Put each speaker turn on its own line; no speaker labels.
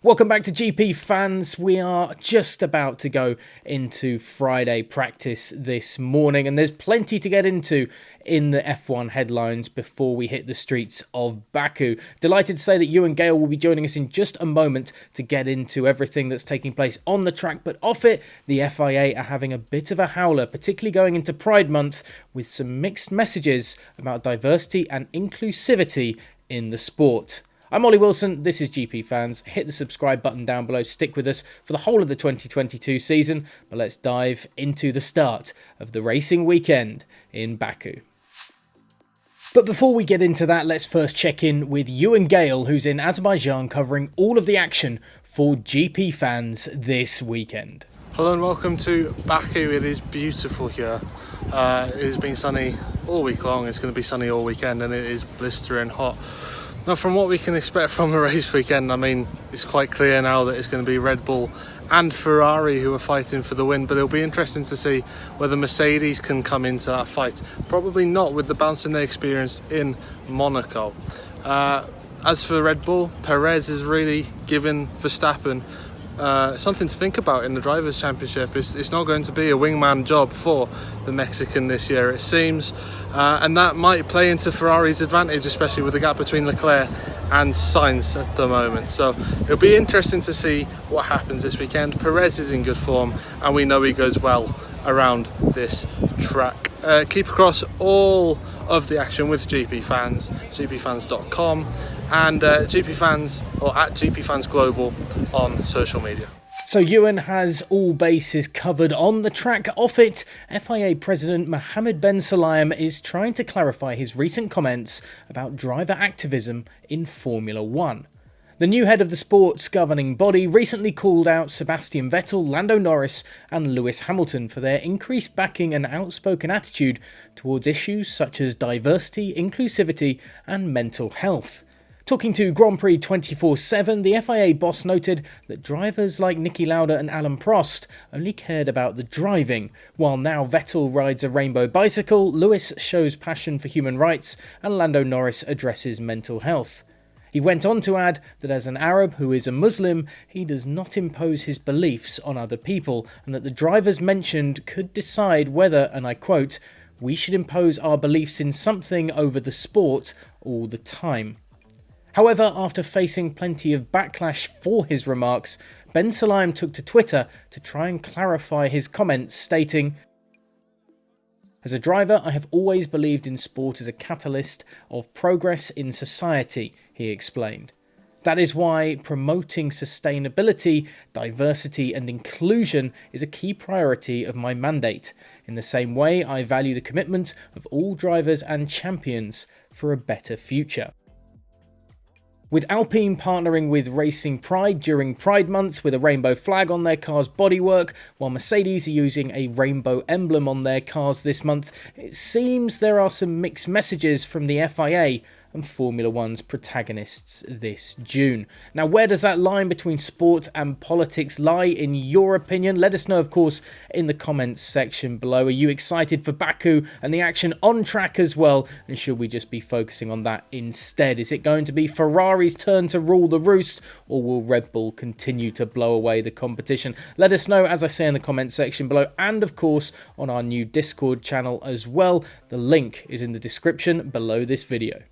Welcome back to GP Fans. We are just about to go into Friday practice this morning, and there's plenty to get into in the F1 headlines before we hit the streets of Baku. Delighted to say that Ewan Gale will be joining us in just a moment to get into everything that's taking place on the track, but off it, the FIA are having a bit of a howler, particularly going into Pride Month, with some mixed messages about diversity and inclusivity in the sport. I'm Ollie Wilson, this is GP Fans. Hit the subscribe button down below, stick with us for the whole of the 2022 season, but let's dive into the start of the racing weekend in Baku. But before we get into that, let's first check in with Ewan Gale, who's in Azerbaijan covering all of the action for GP Fans this weekend.
Hello and welcome to Baku. It is beautiful here. It has been sunny all week long, it's going to be sunny all weekend, and it is blistering hot. Now, from what we can expect from the race weekend, I mean, it's quite clear now that it's going to be Red Bull and Ferrari who are fighting for the win, but it'll be interesting to see whether Mercedes can come into that fight. Probably not, with the bouncing they experienced in Monaco. As for Red Bull, Perez has really given Verstappen something to think about in the Drivers' Championship. It's not going to be a wingman job for the Mexican this year, it seems, and that might play into Ferrari's advantage, especially with the gap between Leclerc and Sainz at the moment. So it'll be interesting to see what happens this weekend. Perez is in good form, and we know he goes well around this track. Keep across all of the action with GP Fans, gpfans.com, and GP Fans, or at GP Fans Global on social media.
So Ewan has all bases covered on the track. Off it, FIA President Mohammed Ben Sulayem is trying to clarify his recent comments about driver activism in Formula 1. The new head of the sport's governing body recently called out Sebastian Vettel, Lando Norris and Lewis Hamilton for their increased backing and outspoken attitude towards issues such as diversity, inclusivity and mental health. Talking to Grand Prix 24/7, the FIA boss noted that drivers like Niki Lauda and Alain Prost only cared about the driving, while now Vettel rides a rainbow bicycle, Lewis shows passion for human rights and Lando Norris addresses mental health. He went on to add that as an Arab who is a Muslim, he does not impose his beliefs on other people, and that the drivers mentioned could decide whether, and I quote, "we should impose our beliefs in something over the sport all the time." However, after facing plenty of backlash for his remarks, Ben Sulayem took to Twitter to try and clarify his comments, stating, "As a driver, I have always believed in sport as a catalyst of progress in society," he explained. "That is why promoting sustainability, diversity and inclusion is a key priority of my mandate. In the same way, I value the commitment of all drivers and champions for a better future." With Alpine partnering with Racing Pride during Pride Month with a rainbow flag on their car's bodywork, while Mercedes are using a rainbow emblem on their cars this month, it seems there are some mixed messages from the FIA and Formula One's protagonists this June. Now, where does that line between sport and politics lie in your opinion? Let us know, of course, in the comments section below. Are you excited for Baku and the action on track as well? And should we just be focusing on that instead? Is it going to be Ferrari's turn to rule the roost, or will Red Bull continue to blow away the competition? Let us know, as I say, in the comments section below, and of course on our new Discord channel as well. The link is in the description below this video.